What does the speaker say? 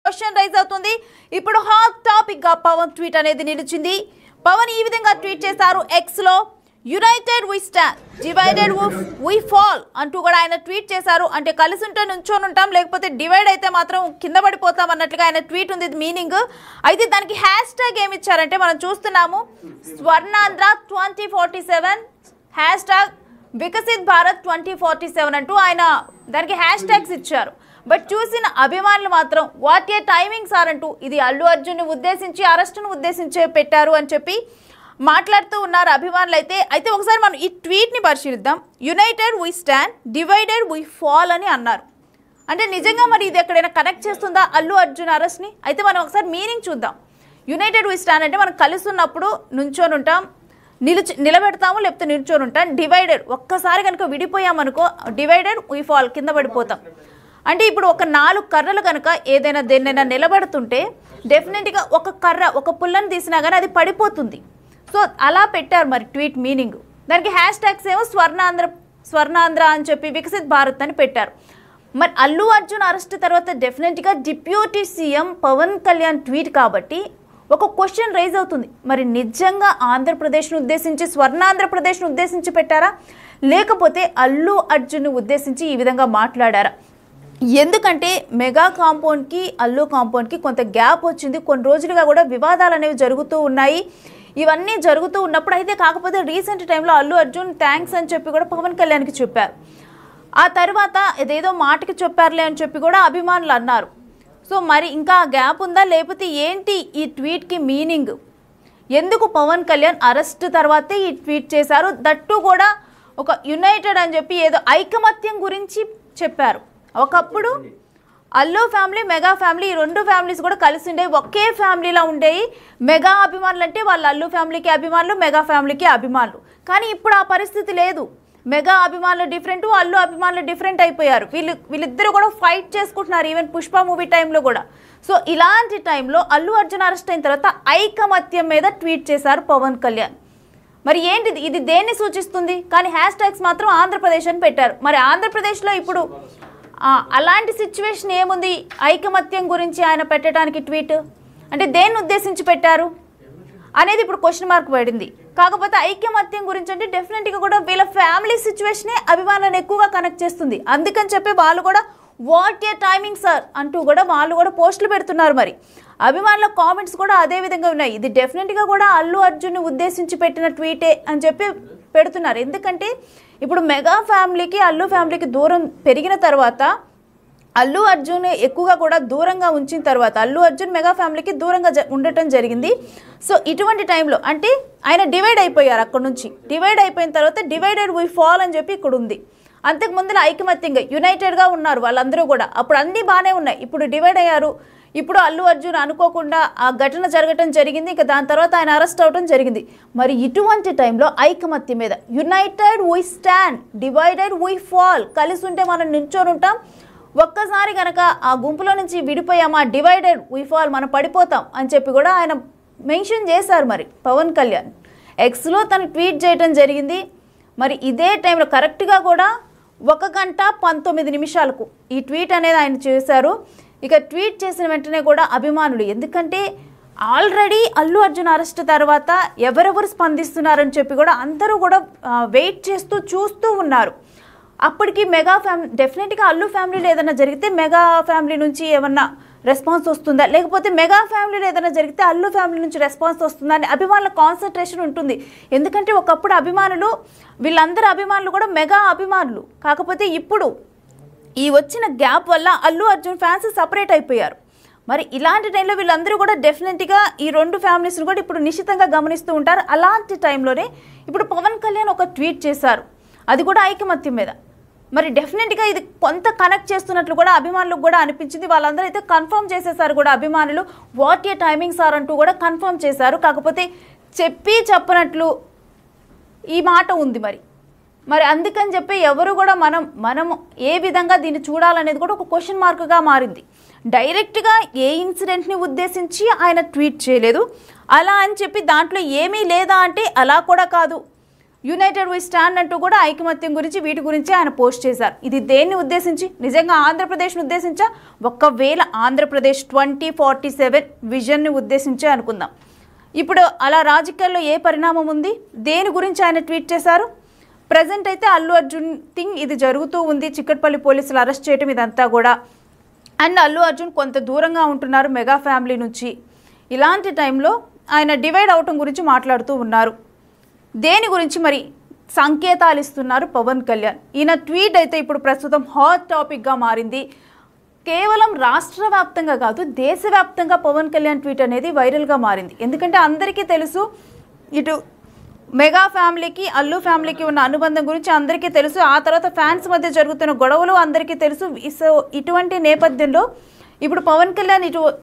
Question raise అవుతుంది. ఇప్పుడు hot topic గా పవన్ ట్వీట్ అనేది నిలిచింది. పవన్ ఈ విధంగా ట్వీట్ చేశారు ఎక్స్ లో, united we stand, divided we fall అంటూ కూడా ఆయన ట్వీట్ చేశారు. అంటే కలిసి ఉంటే నుంచొని ఉంటాం, లేకపోతే డివైడ్ అయితే మాత్రం కింద పడిపోతాం అన్నట్లుగా ఆయన ట్వీట్ ఉంది మీనింగ్. అయితే దానికి హ్యాష్ ట్యాగ్ ఏమి ఇచ్చారంటే మనం చూస్తున్నాము, స్వర్ణాంధ్ర 2047 హ్యాష్ ట్యాగ్ వికసిత్ భారత్ 2047 అంటూ ఆయన దానికి హ్యాష్ ట్యాగ్స్ ఇచ్చారు. బట్ చూసిన అభిమానులు మాత్రం వాట్ ఏ టైమింగ్ సార్ అంటూ ఇది అల్లు అర్జున్ ఉద్దేశించి, అరెస్టును ఉద్దేశించే పెట్టారు అని చెప్పి మాట్లాడుతూ ఉన్నారు అభిమానులు. అయితే ఒకసారి మనం ఈ ట్వీట్ని పరిశీలిద్దాం. United we stand, divided we fall అని అన్నారు. అంటే నిజంగా మరి ఇది ఎక్కడైనా కనెక్ట్ చేస్తుందా అల్లు అర్జున్ అరెస్ట్ని? అయితే మనం ఒకసారి మీనింగ్ చూద్దాం. యునైటెడ్ వి స్టాండ్ అంటే మనం కలిసి ఉన్నప్పుడు నుంచొని ఉంటాం, నిలబెడతాము, లేకపోతే నిల్చొని ఉంటాం. డివైడెడ్ ఒక్కసారి కనుక విడిపోయామనుకో, డివైడెడ్ వి ఫాల్ కింద పడిపోతాం. అంటే ఇప్పుడు ఒక 4 కర్రలు కనుక ఏదైనా దేన్నైనా నిలబెడుతుంటే డెఫినెట్గా ఒక కర్ర, ఒక పుల్లని తీసినా కానీ అది పడిపోతుంది. సో అలా పెట్టారు మరి ట్వీట్ మీనింగ్. దానికి హ్యాష్ ట్యాగ్స్ ఏమో స్వర్ణాంధ్ర అని చెప్పి వికసిత్ భారత్ అని పెట్టారు. మరి అల్లు అర్జున్ అరెస్ట్ తర్వాత డెఫినెట్గా deputy CM Pawan Kalyan tweet కాబట్టి ఒక క్వశ్చన్ రైజ్ అవుతుంది. మరి నిజంగా ఆంధ్రప్రదేశ్ను ఉద్దేశించి, స్వర్ణాంధ్రప్రదేశ్ను ఉద్దేశించి పెట్టారా, లేకపోతే అల్లు అర్జున్ను ఉద్దేశించి ఈ విధంగా మాట్లాడారా? ఎందుకంటే మెగా కాంపౌండ్కి అల్లు కాంపౌండ్కి కొంత గ్యాప్ వచ్చింది. కొన్ని రోజులుగా కూడా వివాదాలు అనేవి జరుగుతూ ఉన్నాయి. ఇవన్నీ జరుగుతూ ఉన్నప్పుడు అయితే కాకపోతే రీసెంట్ టైంలో అల్లు అర్జున్ థ్యాంక్స్ అని చెప్పి కూడా పవన్ కళ్యాణ్కి చెప్పారు. ఆ తర్వాత ఏదేదో మాటకి చెప్పారులే అని చెప్పి కూడా అభిమానులు అన్నారు. సో మరి ఇంకా గ్యాప్ ఉందా, లేకపోతే ఏంటి ఈ ట్వీట్కి మీనింగ్? ఎందుకు పవన్ కళ్యాణ్ అరెస్ట్ తర్వాతే ఈ ట్వీట్ చేశారు? దట్టు కూడా ఒక యునైటెడ్ అని చెప్పి ఏదో ఐకమత్యం గురించి చెప్పారు. ఒకప్పుడు అల్లు ఫ్యామిలీ, మెగా ఫ్యామిలీ, ఈ 2 ఫ్యామిలీస్ కూడా కలిసి ఉండేవి, ఒకే ఫ్యామిలీలో ఉండేవి. మెగా అభిమానులు అంటే వాళ్ళు అల్లు ఫ్యామిలీకి అభిమానులు, మెగా ఫ్యామిలీకి అభిమానులు. కానీ ఇప్పుడు ఆ పరిస్థితి లేదు. మెగా అభిమానులు డిఫరెంట్, అల్లు అభిమానులు డిఫరెంట్ అయిపోయారు. వీళ్ళిద్దరూ కూడా ఫైట్ చేసుకుంటున్నారు, ఈవెన్ పుష్ప మూవీ టైంలో కూడా. సో ఇలాంటి టైంలో అల్లు అర్జున్ అరెస్ట్ అయిన తర్వాత ఐకమత్యం మీద ట్వీట్ చేశారు పవన్ కళ్యాణ్. మరి ఏంటిది, ఇది దేన్ని సూచిస్తుంది? కానీ హ్యాష్ ట్యాగ్స్ మాత్రం ఆంధ్రప్రదేశ్ అని పెట్టారు. మరి ఆంధ్రప్రదేశ్లో ఇప్పుడు అలాంటి సిచ్యువేషన్ ఏముంది ఐకమత్యం గురించి ఆయన పెట్టడానికి ట్వీట్? అంటే దేన్ని ఉద్దేశించి పెట్టారు అనేది ఇప్పుడు క్వశ్చన్ మార్క్ పడింది. కాకపోతే ఐకమత్యం గురించి అంటే డెఫినెట్గా కూడా వీళ్ళ ఫ్యామిలీ సిచ్యువేషనే అభిమానాన్ని ఎక్కువగా కనెక్ట్ చేస్తుంది. అందుకని చెప్పి వాళ్ళు కూడా వాట్ ఏ టైమింగ్ సార్ అంటూ కూడా వాళ్ళు కూడా పోస్టులు పెడుతున్నారు. మరి అభిమానుల కామెంట్స్ కూడా అదే విధంగా ఉన్నాయి. ఇది డెఫినెట్గా కూడా అల్లు అర్జున్ని ఉద్దేశించి పెట్టిన ట్వీటే అని చెప్పి పెడుతున్నారు. ఎందుకంటే ఇప్పుడు మెగా ఫ్యామిలీకి అల్లు ఫ్యామిలీకి దూరం పెరిగిన తర్వాత, అల్లు అర్జున్ ఎక్కువగా కూడా దూరంగా ఉంచిన తర్వాత అల్లు అర్జున్ మెగా ఫ్యామిలీకి దూరంగా ఉండటం జరిగింది. సో ఇటువంటి టైంలో అంటే ఆయన డివైడ్ అయిపోయారు. అక్కడ నుంచి డివైడ్ అయిపోయిన తర్వాత డివైడెడ్ వి ఫాల్ అని చెప్పి ఇక్కడ ఉంది. అంతకు ముందున ఐకమత్యంగా యునైటెడ్గా ఉన్నారు వాళ్ళందరూ కూడా. అప్పుడు అన్నీ బాగానే ఉన్నాయి, ఇప్పుడు డివైడ్ అయ్యారు. ఇప్పుడు అల్లు అర్జున్ అనుకోకుండా ఆ ఘటన జరగటం జరిగింది. ఇక దాని తర్వాత ఆయన అరెస్ట్ అవడం జరిగింది. మరి ఇటువంటి టైంలో ఐకమత్యం మీద united we stand, divided we fall, కలిసి ఉంటే మనం నిల్చొని ఉంటాం, ఒక్కసారి కనుక ఆ గుంపులో నుంచి విడిపోయామా, డివైడెడ్ వి ఫాల్, మనం పడిపోతాం అని చెప్పి కూడా ఆయన మెన్షన్ చేశారు. మరి పవన్ కళ్యాణ్ ఎక్స్లో తను ట్వీట్ చేయడం జరిగింది. మరి ఇదే టైంలో కరెక్ట్గా కూడా 1 గంట 19 నిమిషాలకు ఈ ట్వీట్ అనేది ఆయన చేశారు. ఇక ట్వీట్ చేసిన వెంటనే కూడా అభిమానులు, ఎందుకంటే ఆల్రెడీ అల్లు అర్జున్ అరెస్ట్ తర్వాత ఎవరెవరు స్పందిస్తున్నారని చెప్పి కూడా అందరూ కూడా వెయిట్ చేస్తూ చూస్తూ ఉన్నారు. అప్పటికి మెగా ఫ్యామిలీ డెఫినెట్గా అల్లు ఫ్యామిలీలో ఏదైనా జరిగితే మెగా ఫ్యామిలీ నుంచి ఏమన్నా రెస్పాన్స్ వస్తుందా, లేకపోతే మెగా ఫ్యామిలీలో ఏదైనా జరిగితే అల్లు ఫ్యామిలీ నుంచి రెస్పాన్స్ వస్తుందా అని అభిమానుల కాన్సన్ట్రేషన్ ఉంటుంది. ఎందుకంటే ఒకప్పుడు అభిమానులు, వీళ్ళందరూ అభిమానులు కూడా మెగా అభిమానులు. కాకపోతే ఇప్పుడు ఈ వచ్చిన గ్యాప్ వల్ల అల్లు అర్జున్ ఫ్యాన్స్ సపరేట్ అయిపోయారు. మరి ఇలాంటి టైంలో వీళ్ళందరూ కూడా డెఫినెట్గా ఈ 2 ఫ్యామిలీస్ని కూడా ఇప్పుడు నిశ్చితంగా గమనిస్తూ ఉంటారు. అలాంటి టైంలోనే ఇప్పుడు పవన్ కళ్యాణ్ ఒక ట్వీట్ చేశారు, అది కూడా ఐకమత్యం మీద. మరి డెఫినెట్గా ఇది కొంత కనెక్ట్ చేస్తున్నట్లు కూడా అభిమానులకు కూడా అనిపించింది. వాళ్ళందరూ అయితే కన్ఫర్మ్ చేసేసారు కూడా అభిమానులు, వాట్ ఏ టైమింగ్ సార్ అంటూ కూడా కన్ఫర్మ్ చేశారు. కాకపోతే చెప్పినట్లు ఈ మాట ఉంది. మరి అందుకని చెప్పి ఎవరు కూడా మనం ఏ విధంగా దీన్ని చూడాలనేది కూడా ఒక క్వశ్చన్ మార్క్గా మారింది. డైరెక్ట్గా ఏ ఇన్సిడెంట్ని ఉద్దేశించి ఆయన ట్వీట్ చేయలేదు. అలా అని చెప్పి దాంట్లో ఏమీ లేదా అంటే అలా కూడా కాదు. యునైటెడ్ వి స్టాండ్ అంటూ కూడా ఐకమత్యం గురించి వీటి గురించి ఆయన పోస్ట్ చేశారు. ఇది దేన్ని ఉద్దేశించి? నిజంగా ఆంధ్రప్రదేశ్ను ఉద్దేశించా? ఒకవేళ ఆంధ్రప్రదేశ్ 2047 విజన్ని ఉద్దేశించే అనుకుందాం. ఇప్పుడు అలా రాజకీయాల్లో ఏ పరిణామం ఉంది? దేని గురించి ఆయన ట్వీట్ చేశారు? ప్రజెంట్ అయితే అల్లు అర్జున్ థింగ్ ఇది జరుగుతూ ఉంది, చిక్కట్పల్లి పోలీసులు అరెస్ట్ చేయడం ఇదంతా కూడా. అండ్ అల్లు అర్జున్ కొంత దూరంగా ఉంటున్నారు మెగా ఫ్యామిలీ నుంచి. ఇలాంటి టైంలో ఆయన డివైడ్ అవటం గురించి మాట్లాడుతూ ఉన్నారు. దేని గురించి మరి సంకేతాలు ఇస్తున్నారు పవన్ కళ్యాణ్? ఈయన ట్వీట్ అయితే ఇప్పుడు ప్రస్తుతం హాట్ టాపిక్గా మారింది. కేవలం రాష్ట్ర వ్యాప్తంగా కాదు, దేశవ్యాప్తంగా పవన్ కళ్యాణ్ ట్వీట్ అనేది వైరల్గా మారింది. ఎందుకంటే అందరికీ తెలుసు, ఇటు మెగా ఫ్యామిలీకి అల్లు ఫ్యామిలీకి ఉన్న అనుబంధం గురించి అందరికీ తెలుసు. ఆ తర్వాత ఫ్యాన్స్ మధ్య జరుగుతున్న గొడవలు అందరికీ తెలుసు. సో ఇటువంటి నేపథ్యంలో ఇప్పుడు పవన్ కళ్యాణ్ ఇటు